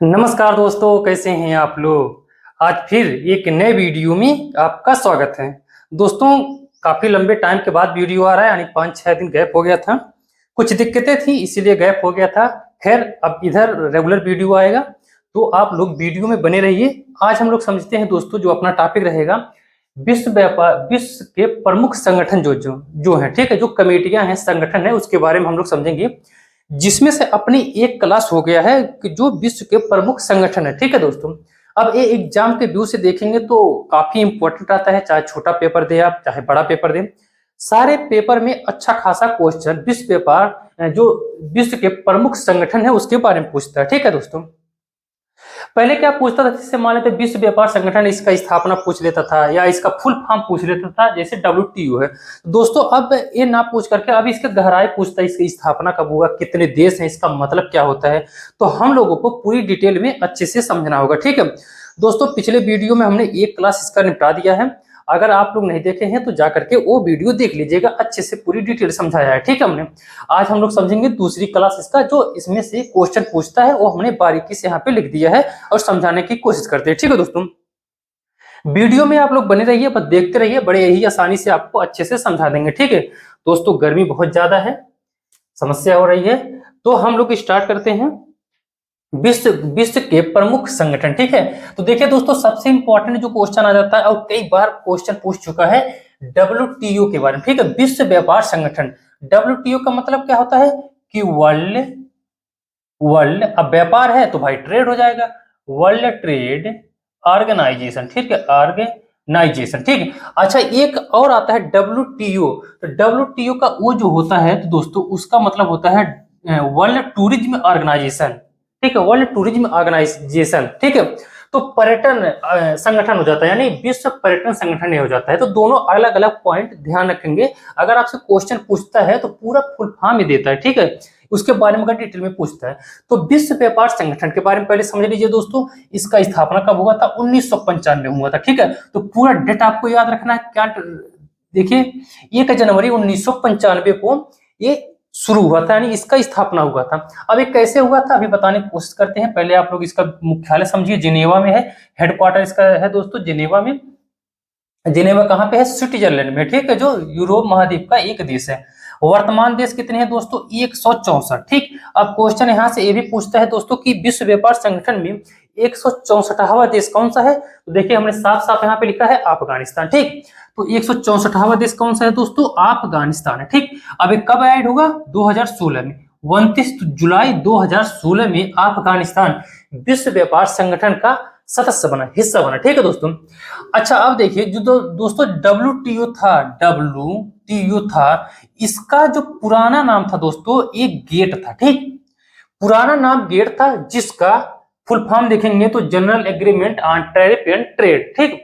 नमस्कार दोस्तों, कैसे हैं आप लोग। आज फिर एक नए वीडियो में आपका स्वागत है। दोस्तों, काफी लंबे टाइम के बाद वीडियो आ रहा है, यानी 5-6 दिन गैप हो गया था। कुछ दिक्कतें थी इसीलिए गैप हो गया था। खैर, अब इधर रेगुलर वीडियो आएगा, तो आप लोग वीडियो में बने रहिए। आज हम लोग समझते हैं दोस्तों, जो अपना टॉपिक रहेगा, विश्व के प्रमुख संगठन जो जो जो है, ठीक है, जो कमेटियां हैं, संगठन है, उसके बारे में हम लोग समझेंगे। जिसमें से अपनी एक क्लास हो गया है कि जो विश्व के प्रमुख संगठन है, ठीक है दोस्तों। अब ये एग्जाम के व्यू से देखेंगे तो काफी इंपॉर्टेंट आता है, चाहे छोटा पेपर दे आप, चाहे बड़ा पेपर दे। सारे पेपर में अच्छा खासा क्वेश्चन जो विश्व के प्रमुख संगठन है उसके बारे में पूछता है, ठीक है दोस्तों। पहले क्या पूछता था, जैसे मान लेते विश्व व्यापार संगठन, इसका स्थापना पूछ लेता था या इसका फुल फॉर्म पूछ लेता था, जैसे WTO है दोस्तों। अब ये ना पूछ करके अब इसके गहराई पूछता है, इसकी स्थापना कब हुआ, कितने देश हैं, इसका मतलब क्या होता है। तो हम लोगों को पूरी डिटेल में अच्छे से समझना होगा, ठीक है दोस्तों। पिछले वीडियो में हमने एक क्लास इसका निपटा दिया है। अगर आप लोग नहीं देखे हैं तो जाकर के वो वीडियो देख लीजिएगा, अच्छे से पूरी डिटेल समझाया है, ठीक है हमने। आज हम लोग समझेंगे दूसरी क्लास इसका, जो इसमें से क्वेश्चन पूछता है, वो हमने बारीकी से यहाँ पे लिख दिया है और समझाने की कोशिश करते हैं, ठीक है दोस्तों। वीडियो में आप लोग बने रहिए, बस देखते रहिए, बड़े ही आसानी से आपको अच्छे से समझा देंगे, ठीक है दोस्तों। गर्मी बहुत ज्यादा है, समस्या हो रही है, तो हम लोग स्टार्ट करते हैं। विश्व विश्व के प्रमुख संगठन, ठीक है। तो देखिए दोस्तों, सबसे इंपॉर्टेंट जो क्वेश्चन आ जाता है और कई बार क्वेश्चन पूछ चुका है, WTO के बारे में, ठीक है, विश्व व्यापार संगठन। WTO का मतलब क्या होता है कि वर्ल्ड वर्ल्ड अब व्यापार है तो भाई ट्रेड हो जाएगा, वर्ल्ड ट्रेड ऑर्गेनाइजेशन, ठीक है, ऑर्गेनाइजेशन, ठीक है। अच्छा, एक और आता है WTO। तो WTO का वो जो होता है तो दोस्तों, उसका मतलब होता है वर्ल्ड टूरिज्म ऑर्गेनाइजेशन, ठीक है, वर्ल्ड टूरिज्म ऑर्गेनाइजेशन, ठीक है। तो पर्यटन संगठन हो जाता है, यानी विश्व पर्यटन संगठन ये हो जाता है। तो दोनों अलग अलग पॉइंट ध्यान रखेंगे। अगर आपसे क्वेश्चन पूछता है तो पूरा फुल फॉर्म ही देता है, ठीक है, उसके बारे में अगर डिटेल में पूछता है। तो विश्व व्यापार संगठन के बारे में पहले समझ लीजिए दोस्तों। इसका स्थापना कब हुआ था? 1995 में हुआ था, ठीक है। तो पूरा डेट आपको याद रखना है। क्या देखिए, 1 जनवरी 1995 को ये शुरू हुआ था, यानी इसका स्थापना हुआ था। अब ये कैसे हुआ था अभी बताने की कोशिश करते हैं। पहले आप लोग इसका मुख्यालय समझिए, जिनेवा में है, हेडक्वार्टर इसका है दोस्तों, जिनेवा में। जिनेवा कहाँ पे है? स्विट्जरलैंड में, ठीक है, जो यूरोप महाद्वीप का एक देश है। वर्तमान देश कितने हैं दोस्तों? 164, ठीक। अब क्वेश्चन यहाँ से ये भी पूछता है दोस्तों कि विश्व व्यापार संगठन में 164वां देश कौन सा है? तो देखिए, हमने साफ साफ यहाँ पे लिखा है अफगानिस्तान, ठीक। तो 164वां देश कौन सा है दोस्तों? अफगानिस्तान है, ठीक। अब ये कब ऐड होगा? 2016 में, 29 जुलाई 2016 में अफगानिस्तान विश्व व्यापार संगठन का सदस्य बना, हिस्सा बना, ठीक है दोस्तों। अच्छा, अब देखिए, जो दोस्तों WTO था, इसका जो पुराना नाम था दोस्तों, एक गेट था, ठीक। पुराना नाम गेट था, जिसका फुल फॉर्म देखेंगे तो general agreement on tariff and trade, ठीक।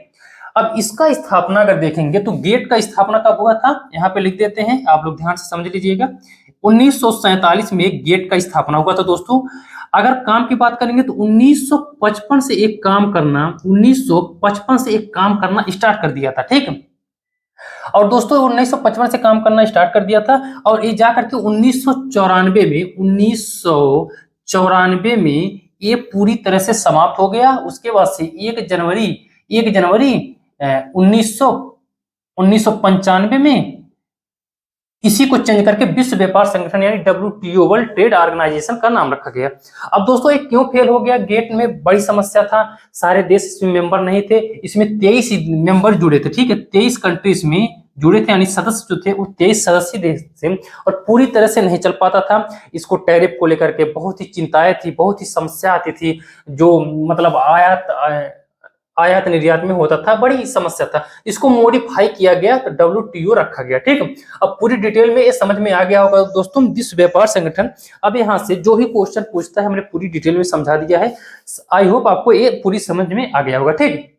अब इसका स्थापना अगर देखेंगे तो गेट का स्थापना कब हुआ था, यहाँ पे लिख देते हैं, आप लोग ध्यान से समझ लीजिएगा। 1947 में गेट का स्थापना हुआ था दोस्तों। अगर काम की बात करेंगे तो 1955 से एक काम करना 1955 से एक काम करना स्टार्ट कर दिया था, ठीक। और दोस्तों 1955 से काम करना स्टार्ट कर दिया था, और ये जाकर के 1994 में ये पूरी तरह से समाप्त हो गया। उसके बाद से 1 जनवरी 1995 में इसी को चेंज करके विश्व व्यापार संगठन यानी WTO, वर्ल्ड ट्रेड ऑर्गेनाइजेशन का नाम रखा गया। अब दोस्तों, ये क्यों फेल हो गया? गेट में बड़ी समस्या था, सारे देश इसमें मेंबर नहीं थे। इसमें 23 मेंबर जुड़े थे, ठीक है, 23 कंट्रीज में जुड़े थे, यानी सदस्य जो थे वो 23 सदस्यीय देश थे, और पूरी तरह से नहीं चल पाता था। इसको टैरिफ को लेकर के बहुत ही चिंताएं थी, बहुत ही समस्या आती थी, जो मतलब आयात निर्यात में होता था, बड़ी समस्या था। इसको मॉडिफाई किया गया तो WTO रखा गया, ठीक। अब पूरी डिटेल में ये समझ में आ गया होगा दोस्तों, विश्व व्यापार संगठन। अब यहाँ से जो भी क्वेश्चन पूछता है हमने पूरी डिटेल में समझा दिया है। आई होप आपको ये पूरी समझ में आ गया होगा, ठीक।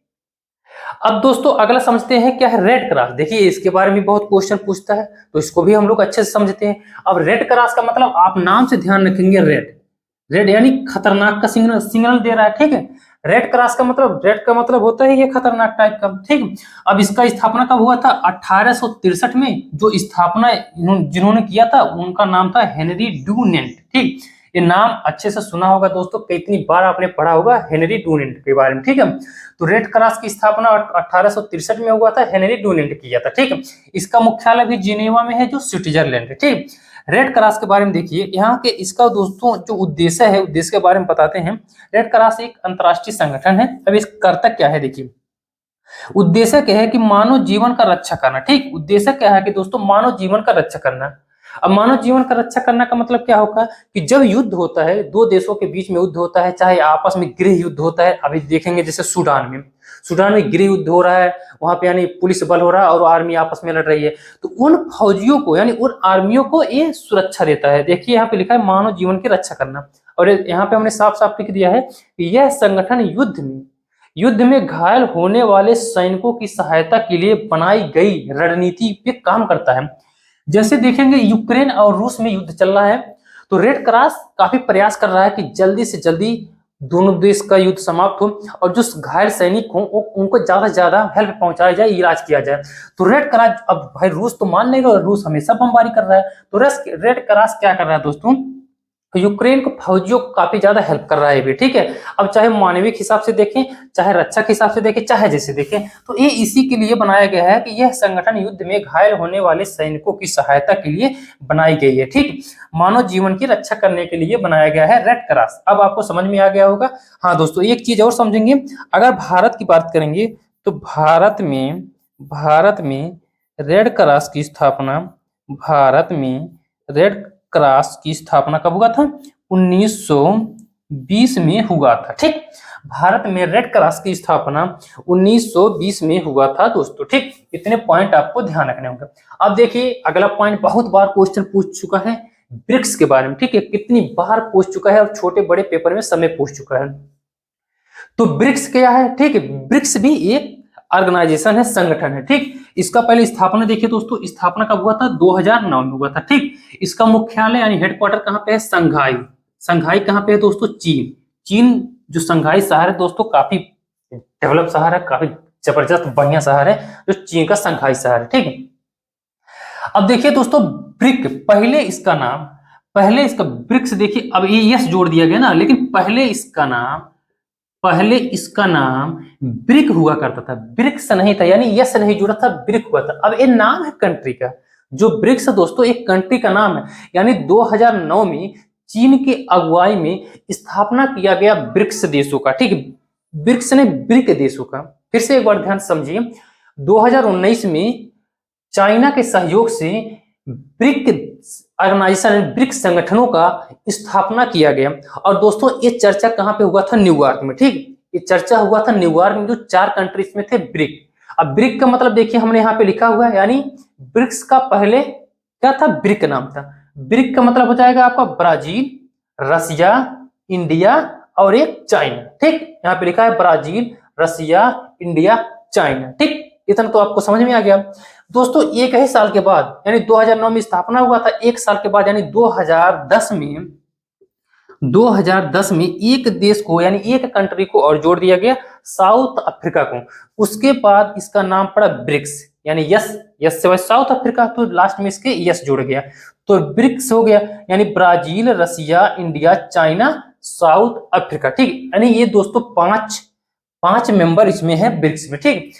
अब दोस्तों, अगला समझते हैं क्या है रेड क्रॉस। देखिए, इसके बारे में बहुत क्वेश्चन पूछता है, तो इसको भी हम लोग अच्छे से समझते हैं। अब रेड क्रॉस का मतलब आप नाम से ध्यान रखेंगे, रेड रेड यानी खतरनाक का सिग्नल सिग्नल दे रहा है, ठीक है। रेड का मतलब होता है ये खतरनाक टाइप का, ठीक। अब इसका स्थापना कब हुआ था? 1863 में। जो स्थापना जिन्होंने किया था उनका नाम था हेनरी ड्यूनेंट, ठीक। ये नाम अच्छे से सुना होगा दोस्तों, कितनी बार आपने पढ़ा होगा हेनरी डुनेंट के बारे में, ठीक है। तो रेड क्रॉस की स्थापना 1863 में हुआ था, हेनरी डुनेंट किया था, ठीक है। इसका मुख्यालय भी जिनेवा में है, जो स्विट्जरलैंड है, ठीक। रेड क्रॉस के बारे में देखिए यहाँ के, इसका दोस्तों जो उद्देश्य है, उद्देश्य के बारे में बताते हैं। रेड क्रॉस एक अंतर्राष्ट्रीय संगठन है। अब इस करता क्या है देखिए, उद्देश्य क्या है कि मानव जीवन का रक्षा करना, ठीक। उद्देश्य क्या है कि दोस्तों मानव जीवन का रक्षा करना। अब मानव जीवन का रक्षा करना का मतलब क्या होगा कि जब युद्ध होता है, दो देशों के बीच में युद्ध होता है, चाहे आपस में गृह युद्ध होता है, अभी देखेंगे जैसे सूडान में गृह युद्ध हो रहा है, वहां पे यानी पुलिस बल हो रहा है और आर्मी आपस में लड़ रही है, तो उन फौजियों को यानी उन आर्मियों को ये सुरक्षा देता है। देखिए यहाँ पे लिखा है मानव जीवन की रक्षा करना, और यहाँ पे हमने साफ साफ लिख दिया है कि यह संगठन युद्ध में घायल होने वाले सैनिकों की सहायता के लिए बनाई गई रणनीति पे काम करता है। जैसे देखेंगे यूक्रेन और रूस में युद्ध चल रहा है, तो रेड क्रॉस काफी प्रयास कर रहा है कि जल्दी से जल्दी दोनों देश का युद्ध समाप्त हो और जो घायल सैनिक हो उनको ज्यादा से ज्यादा हेल्प पहुंचाया जाए, इलाज किया जाए। तो रेड क्रॉस, अब भाई रूस तो मान नहीं रहा, रूस हमेशा बमबारी कर रहा है, तो रेड क्रॉस क्या कर रहा है दोस्तों, यूक्रेन को फौजियों को काफी ज्यादा हेल्प कर रहा है भी, ठीक है। अब चाहे मानविक हिसाब से देखें, चाहे रक्षा के हिसाब से देखें, चाहे जैसे देखें, तो ये इसी के लिए बनाया गया है कि यह संगठन युद्ध में घायल होने वाले सैनिकों की सहायता के लिए बनाई गई है, ठीक। मानव जीवन की रक्षा करने के लिए बनाया गया है रेड क्रॉस। अब आपको समझ में आ गया होगा। हाँ दोस्तों, एक चीज और समझेंगे, अगर भारत की बात करेंगे तो भारत में रेड क्रॉस की स्थापना, भारत में रेड क्रॉस की स्थापना कब हुआ था, 1920 में हुआ था, ठीक। भारत में रेड क्रॉस की स्थापना 1920 में हुआ था दोस्तों, ठीक। इतने पॉइंट आपको ध्यान रखने होंगे। अब देखिए अगला पॉइंट, बहुत बार क्वेश्चन पूछ चुका है ब्रिक्स के बारे में, ठीक है, कितनी बार पूछ चुका है और छोटे बड़े पेपर में समय पूछ चुका है। तो ब्रिक्स क्या है, ठीक है, ब्रिक्स भी एक ऑर्गेनाइजेशन है, संगठन है, ठीक। इसका पहले स्थापना देखिए दोस्तों, स्थापना कब हुआ था, 2009 में हुआ था, ठीक। इसका मुख्यालय यानी हेडक्वार्टर कहाँ पे है, संघाई कहाँ पे है दोस्तों, चीन जो संघाई शहर है दोस्तों, काफी डेवलप शहर है, काफी जबरदस्त बढ़िया शहर है, जो चीन का संघाई शहर है, ठीक है। अब देखिए दोस्तों ब्रिक, पहले इसका ब्रिक्स देखिए, अब ये यस जोड़ दिया गया ना, लेकिन पहले इसका नाम ब्रिक हुआ करता था, ब्रिक्स नहीं था, यानी यस नहीं जुड़ा था, ब्रिक हुआ था। अब ये नाम है कंट्री का, जो ब्रिक्स दोस्तों एक कंट्री का नाम है, यानी 2009 में चीन के अगुवाई में स्थापना किया गया ब्रिक्स देशों का, ठीक है, ब्रिक्स ने ब्रिक देशों का। फिर से एक बार ध्यान समझिए, 2019 में चाइना के सहयोग से ब्रिक ऑर्गेनाइजेशन, ब्रिक्स संगठनों का स्थापना किया गया। और दोस्तों ये चर्चा कहां पे हुआ था, न्यूयॉर्क में, ठीक। ये चर्चा हुआ था न्यूयॉर्क में, जो 4 कंट्रीज में थे ब्रिक। अब ब्रिक का मतलब देखिए हमने यहाँ पे लिखा हुआ है, यानी ब्रिक्स का पहले क्या था, ब्रिक नाम था। ब्रिक का मतलब हो जाएगा आपका ब्राजील, रसिया, इंडिया और एक चाइना, ठीक। यहाँ पे लिखा है ब्राजील, रसिया, इंडिया, चाइना, ठीक। इतना तो आपको समझ में आ गया दोस्तों। एक ही साल के बाद यानी 2009 में स्थापना हुआ था, एक साल के बाद यानी 2010 में एक देश को यानी एक कंट्री को और जोड़ दिया गया, साउथ अफ्रीका को। उसके बाद इसका नाम पड़ा ब्रिक्स, यानी यस से साउथ अफ्रीका, तो लास्ट में इसके यस जुड़ गया, तो ब्रिक्स हो गया, यानी ब्राजील, रसिया, इंडिया, चाइना, साउथ अफ्रीका, ठीक। यानी ये दोस्तों पांच मेंबर इसमें है ब्रिक्स में, ठीक।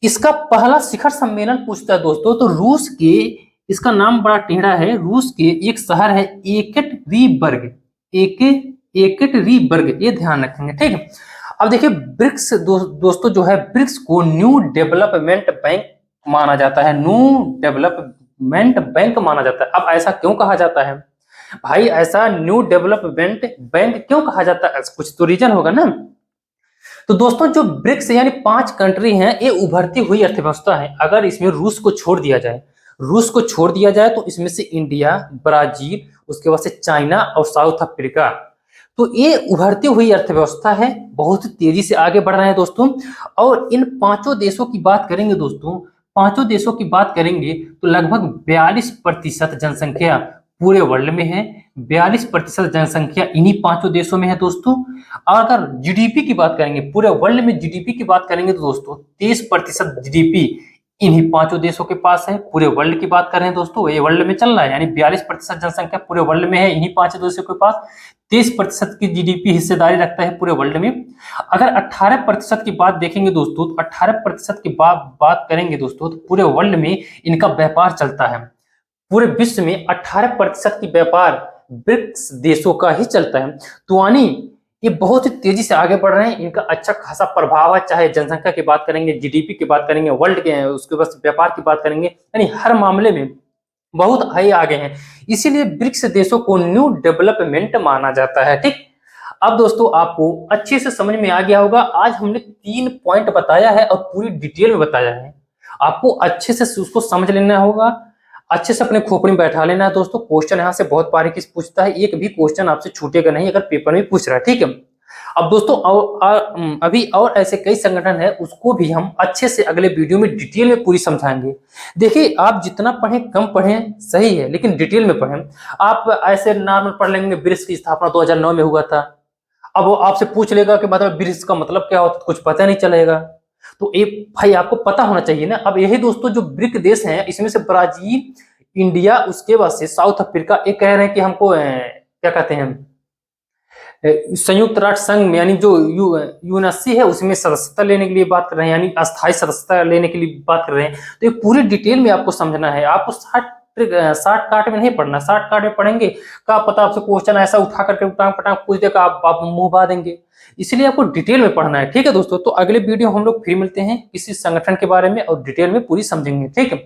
इसका पहला शिखर सम्मेलन पूछता है दोस्तों, तो रूस के, इसका नाम बड़ा टेढ़ा है, रूस के एक शहर है एकटेरिनबर्ग, ये ध्यान रखेंगे, ठीक है। अब देखिए ब्रिक्स दोस्तों जो है, ब्रिक्स को न्यू डेवलपमेंट बैंक माना जाता है, माना जाता है। अब ऐसा क्यों कहा जाता है भाई, ऐसा न्यू डेवलपमेंट बैंक क्यों कहा जाता है, कुछ तो रीजन होगा ना। तो दोस्तों जो ब्रिक्स यानी 5 कंट्री हैं, ये उभरती हुई अर्थव्यवस्था है। अगर इसमें रूस को छोड़ दिया जाए तो इसमें से इंडिया, ब्राजील, उसके बाद से चाइना और साउथ अफ्रीका, तो ये उभरती हुई अर्थव्यवस्था है, बहुत तेजी से आगे बढ़ रहे हैं दोस्तों। और इन 5 देशों की बात करेंगे दोस्तों, 5 देशों की बात करेंगे तो लगभग 42% जनसंख्या पूरे वर्ल्ड में है, 42% जनसंख्या इन्हीं 5 देशों में है दोस्तों। और अगर जीडीपी की बात करेंगे, पूरे वर्ल्ड में जीडीपी की बात करेंगे तो दोस्तों 23% जीडीपी इन्हीं पांचों देशों के पास है। पूरे वर्ल्ड की बात कर रहे हैं दोस्तों, ये वर्ल्ड में चल रहा है, यानी 42% जनसंख्या पूरे वर्ल्ड में है इन्हीं पांच देशों के पास। 23% की जीडीपी हिस्सेदारी रखता है पूरे वर्ल्ड में। अगर 18% की बात देखेंगे दोस्तों, तो 18% की बात करेंगे दोस्तों, तो पूरे वर्ल्ड में इनका व्यापार चलता है। पूरे विश्व में 18% की व्यापार ब्रिक्स देशों का ही चलता है। तो यानी ये बहुत ही तेजी से आगे बढ़ रहे हैं, इनका अच्छा खासा प्रभाव है, चाहे जनसंख्या की बात करेंगे, जीडीपी की बात करेंगे, वर्ल्ड के उसके बाद व्यापार की बात करेंगे, यानी हर मामले में बहुत हाई आगे हैं। इसीलिए ब्रिक्स देशों को न्यू डेवलपमेंट माना जाता है। ठीक, अब दोस्तों आपको अच्छे से समझ में आ गया होगा। आज हमने 3 पॉइंट बताया है और पूरी डिटेल में बताया है। आपको अच्छे से उसको समझ लेना होगा, अच्छे से अपने खोपड़ी में बैठा लेना है दोस्तों। क्वेश्चन यहाँ से बहुत बारीकी से पूछता है, एक भी क्वेश्चन आपसे छूटेगा नहीं अगर पेपर में पूछ रहा है। ठीक है, अब दोस्तों अभी और ऐसे कई संगठन है, उसको भी हम अच्छे से अगले वीडियो में डिटेल में पूरी समझाएंगे। देखिए, आप जितना पढ़ें कम पढ़ें सही है, लेकिन डिटेल में पढ़ें। आप ऐसे नॉर्मल पढ़ लेंगे, ब्रिक्स की स्थापना 2009 में हुआ था। अब वो आपसे पूछ लेगा कि मतलब ब्रिक्स का मतलब क्या होता है, कुछ पता नहीं चलेगा। तो एक भाई आपको पता होना चाहिए ना। अब यही दोस्तों जो ब्रिक देश हैं, इसमें से ब्राजील, इंडिया, उसके बाद से साउथ अफ्रीका, ये कह रहे हैं कि हमको क्या कहते हैं, संयुक्त राष्ट्र संघ में, यानी जो यूएनएससी है, उसमें सदस्यता लेने के लिए बात कर रहे हैं, यानी अस्थायी सदस्यता लेने के लिए बात कर रहे हैं। तो ये पूरी डिटेल में आपको समझना है। आपको शार्ट काट में नहीं पढ़ना। शार्ट काट में पढ़ेंगे क्या पता आपसे क्वेश्चन ऐसा उठा करके उटांग पटांग पूछ देगा, आप मुंह बा देंगे। इसलिए आपको डिटेल में पढ़ना है। ठीक है दोस्तों, तो अगले वीडियो हम लोग फिर मिलते हैं किसी संगठन के बारे में और डिटेल में पूरी समझेंगे। ठीक है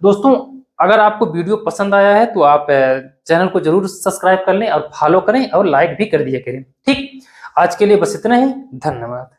दोस्तों, अगर आपको वीडियो पसंद आया है तो आप चैनल को जरूर सब्सक्राइब कर लें और फॉलो करें और लाइक भी कर दिया करें। ठीक, आज के लिए बस इतना ही। धन्यवाद।